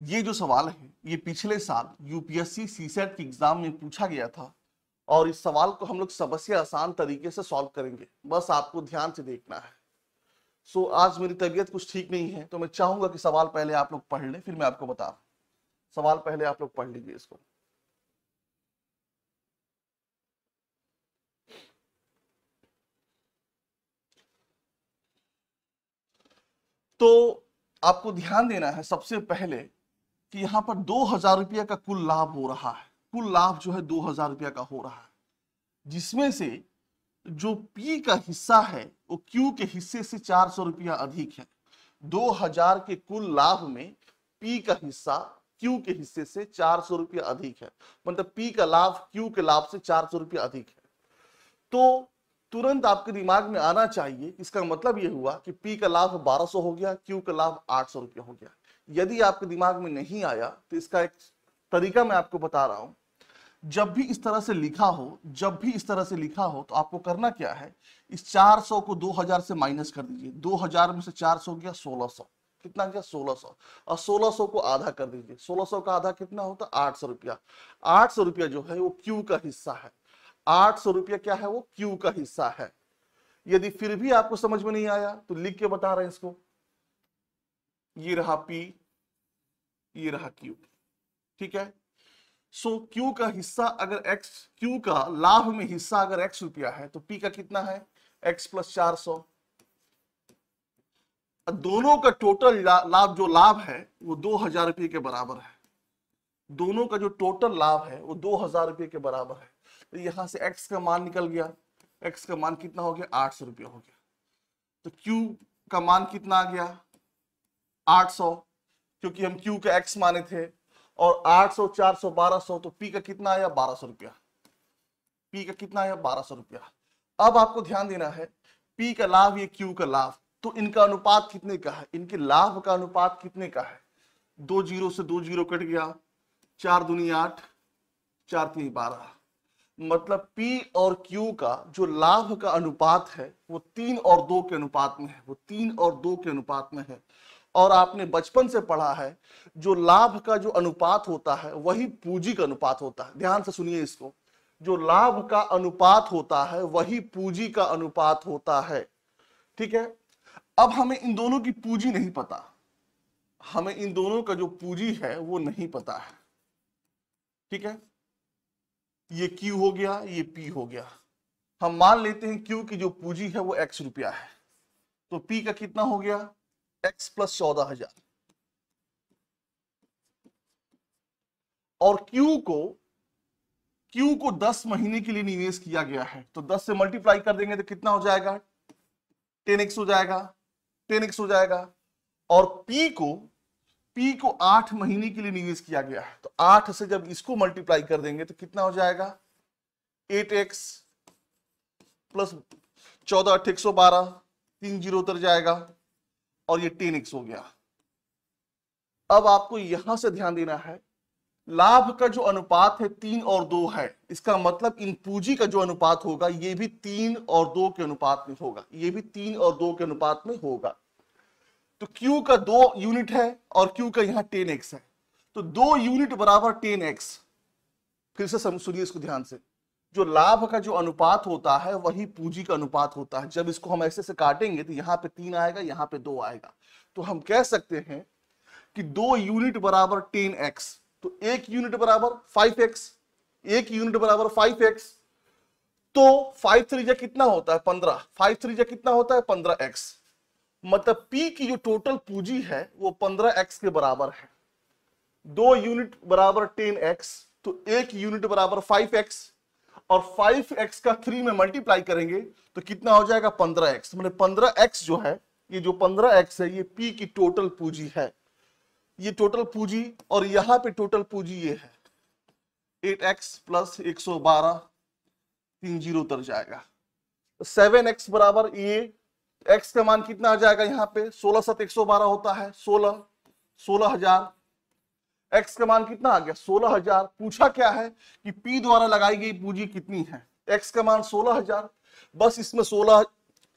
ये जो सवाल है ये पिछले साल यूपीएससी सीसेट के एग्जाम में पूछा गया था और इस सवाल को हम लोग सबसे आसान तरीके से सॉल्व करेंगे, बस आपको ध्यान से देखना है। सो आज मेरी तबीयत कुछ ठीक नहीं है तो मैं चाहूंगा कि सवाल पहले आप लोग पढ़ लें, फिर मैं आपको बता रहा हूं। सवाल पहले आप लोग पढ़ लीजिए इसको। तो आपको ध्यान देना है सबसे पहले कि यहां पर 2000 रुपया का कुल लाभ हो रहा है। कुल लाभ जो है 2000 रुपया का हो रहा है, जिसमें से जो P का हिस्सा है वो Q के हिस्से से 400 रुपया अधिक है। 2000 के कुल लाभ में P का हिस्सा Q के हिस्से से 400 रुपया अधिक है, मतलब P का लाभ Q के लाभ से 400 रुपया अधिक है। तो तुरंत आपके दिमाग में आना चाहिए, इसका मतलब यह हुआ कि P का लाभ 1200 हो गया, Q का लाभ 800 रुपया हो गया। यदि आपके दिमाग में नहीं आया तो इसका एक तरीका मैं आपको बता रहा हूं। जब भी इस तरह से लिखा हो तो आपको करना क्या है, इस 400 को 2000 से माइनस कर दीजिए। 2000 में से 400 गया 1600, कितना गया 1600, और 1600 को आधा कर दीजिए। 1600 का आधा कितना होता, 800 रुपया। 800 रुपया जो है वो Q का हिस्सा है। 800 रुपया क्या है, वो Q का हिस्सा है। यदि फिर भी आपको समझ में नहीं आया तो लिख के बता रहे हैं इसको। ये रहा P, ये रहा Q, ठीक है। सो Q का हिस्सा अगर X, Q का लाभ में हिस्सा अगर X रुपया है तो P का कितना है, X प्लस 400। दोनों का टोटल लाभ जो लाभ है वो 2000 रुपये के बराबर है। दोनों का जो टोटल लाभ है वो 2000 रुपये के बराबर है। तो यहां से X का मान निकल गया, X का मान कितना हो गया, 800 रुपया हो गया। तो Q का मान कितना आ गया, 800, क्योंकि हम Q का X माने थे, और 800 400 1200, तो P का कितना आया, 1200 रुपया। P का कितना आया, 1200 रुपया। अब आपको ध्यान देना है, P का लाभ, ये Q का लाभ, तो इनका अनुपात कितने का है, इनके लाभ का अनुपात कितने का है। 2 जीरो से 2 जीरो कट गया, 4 दूनी 8, 4 तीन 12, मतलब P और Q का जो लाभ का अनुपात है वो 3 और 2 के अनुपात में है, वो 3 और 2 के अनुपात में है। और आपने बचपन से पढ़ा है जो लाभ का जो अनुपात होता है वही पूंजी का अनुपात होता है। ध्यान से सुनिए इसको, जो लाभ का अनुपात होता है वही पूंजी का अनुपात होता है, ठीक है। अब हमें इन दोनों की पूंजी नहीं पता, हमें इन दोनों का जो पूंजी है वो नहीं पता है, ठीक है। ये Q हो गया, ये P हो गया। हम मान लेते हैं Q की जो पूंजी है वो X रुपया है, तो P का कितना हो गया, X प्लस 14,000। और Q को 10 महीने के लिए निवेश किया गया है, तो 10 से मल्टीप्लाई कर देंगे तो कितना हो जाएगा, 10x हो जाएगा, 10x हो जाएगा। और P को 8 महीने के लिए निवेश किया गया है, तो 8 से जब इसको मल्टीप्लाई कर देंगे तो कितना हो जाएगा, 8x प्लस 14 8 112, 3 जीरो उतर जाएगा, और ये 10x हो गया। अब आपको यहां से ध्यान देना है, लाभ का जो अनुपात है 3 और 2 है, इसका मतलब इन पूंजी का जो अनुपात होगा ये भी 3 और 2 के अनुपात में होगा, ये भी 3 और 2 के अनुपात में होगा। तो Q का 2 यूनिट है और Q का यहां 10x है, तो 2 यूनिट बराबर 10x। फिर से सुनिए इसको ध्यान से, जो लाभ का जो अनुपात होता है वही पूंजी का अनुपात होता है। जब इसको हम ऐसे से काटेंगे तो यहाँ पे 3 आएगा, यहाँ पे 2 आएगा, तो हम कह सकते हैं कि 2 यूनिट बराबर 10x, तो 1 यूनिट बराबर 5x, 1 यूनिट बराबर 5x, तो 5 3 कितना होता है 15, 5 3 कितना होता है 15x, मतलब P की जो टोटल पूंजी है वो 15x के बराबर है। 2 यूनिट बराबर 10x, तो 1 यूनिट बराबर 5x, और 5x का 3 में मल्टीप्लाई करेंगे तो कितना हो जाएगा 15x, मतलब 15x जो है, ये जो 15x है ये P की टोटल पूंजी है, ये टोटल पूंजी। और यहां पे टोटल पूंजी ये है 8x प्लस 112, 3 जीरो उतर जाएगा, 7x बराबर ये x का मान कितना आ जाएगा, यहाँ पे 16 7 112 होता है, 16,000। x का मान कितना आ गया 16,000। पूछा क्या है कि P द्वारा लगाई गई पूंजी कितनी है, x का मान 16,000, बस इसमें 16,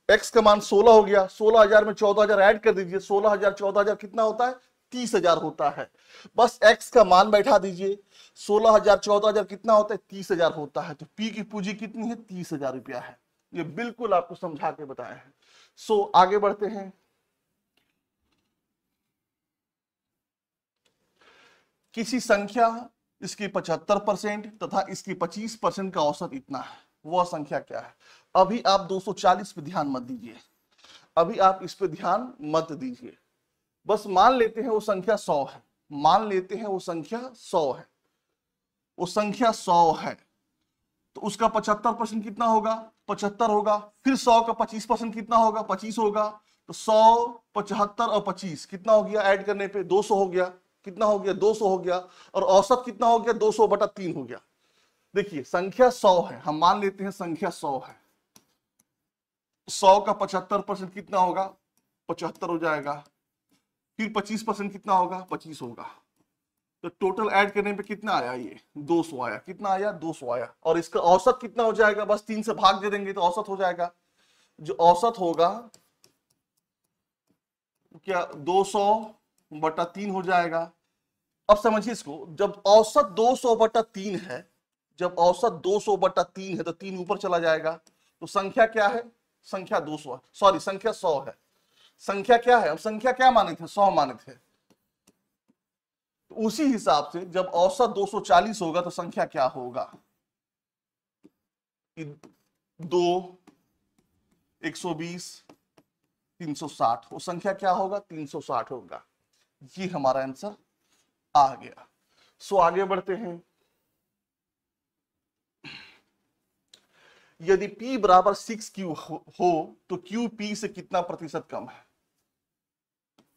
x का मान 16 हो गया, 16,000 में 14,000 ऐड कर दीजिए, 16,000 14,000 कितना होता है 30,000 होता है। बस x का मान बैठा दीजिए, 16,000 14,000 कितना होता है, 30,000 होता है। तो p की पूंजी कितनी है, 30,000 रुपया है। ये बिल्कुल आपको समझा के बताया है। सो आगे बढ़ते हैं। किसी संख्या इसकी 75% तथा इसकी 25% का औसत इतना है, वह संख्या क्या है। अभी आप 240 पे ध्यान मत दीजिए, अभी आप इस पे ध्यान मत दीजिए। बस मान लेते हैं वो संख्या 100 है, मान लेते हैं वो संख्या 100 है, वो संख्या 100 है, तो उसका 75% कितना होगा, 75 होगा। फिर 100 का 25% कितना होगा, 25 होगा। तो 100, 75 और 25 कितना हो गया, ऐड करने पे 200 हो गया। कितना हो गया, 200 हो गया। और औसत कितना हो गया, 200/3 हो गया। देखिए संख्या 100 है, हम मान लेते हैं संख्या 100 है। 100 का 75% कितना होगा, 75 हो जाएगा। फिर 25% कितना होगा, 25 होगा। तो टोटल ऐड करने पे कितना आया, ये 200 आया। कितना आया, 200 आया। और इसका औसत कितना हो जाएगा, बस 3 से भाग दे देंगे तो औसत हो जाएगा। जो औसत होगा क्या, 200/3 हो जाएगा। अब समझिए इसको, जब औसत 200/3 है, जब औसत 200/3 है तो 3 ऊपर चला जाएगा। तो संख्या क्या है, संख्या 200 है, सॉरी संख्या 100 है। संख्या क्या है, हम संख्या क्या माने थे, 100 माने थे। तो उसी हिसाब से जब औसत 240 होगा तो संख्या क्या होगा, 2, 120, 360। वो संख्या क्या होगा, 360 होगा। ये हमारा आंसर आ गया। सो आगे बढ़ते हैं। यदि p बराबर 6q हो तो q p से कितना प्रतिशत कम है।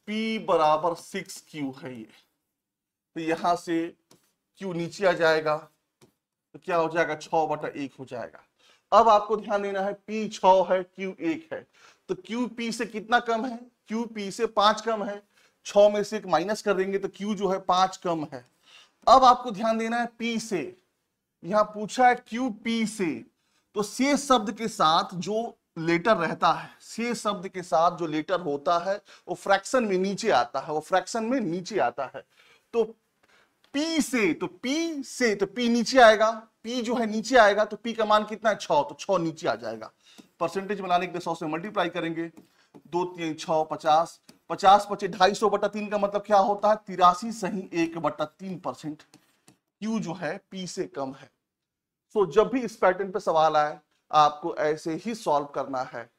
p बराबर 6q है ये, तो यहां से q नीचे आ जाएगा, तो क्या हो जाएगा, 6/1 हो जाएगा। अब आपको ध्यान देना है, p 6 है, q 1 है, तो q p से कितना कम है, q p से 5 कम है। 6 में से 1 माइनस कर देंगे तो q जो है 5 कम है। अब आपको ध्यान देना है p से, यहां पूछा है q p से, तो से शब्द के साथ जो लेटर रहता है, से शब्द के साथ जो लेटर होता है वो फ्रैक्शन में नीचे आता है, वो फ्रैक्शन में नीचे आता है। तो P से, तो P से, तो P नीचे आएगा, P जो है नीचे आएगा, तो P का मान कितना है, 6, तो 6 नीचे आ जाएगा। परसेंटेज बनाने के लिए 100 से मल्टीप्लाई करेंगे, 2 3 6 50, 50 25 250/3 का मतलब क्या होता है, 83 सही 1/3%। Q जो है P से कम है। तो जब भी इस पैटर्न पे सवाल आए आपको ऐसे ही सॉल्व करना है।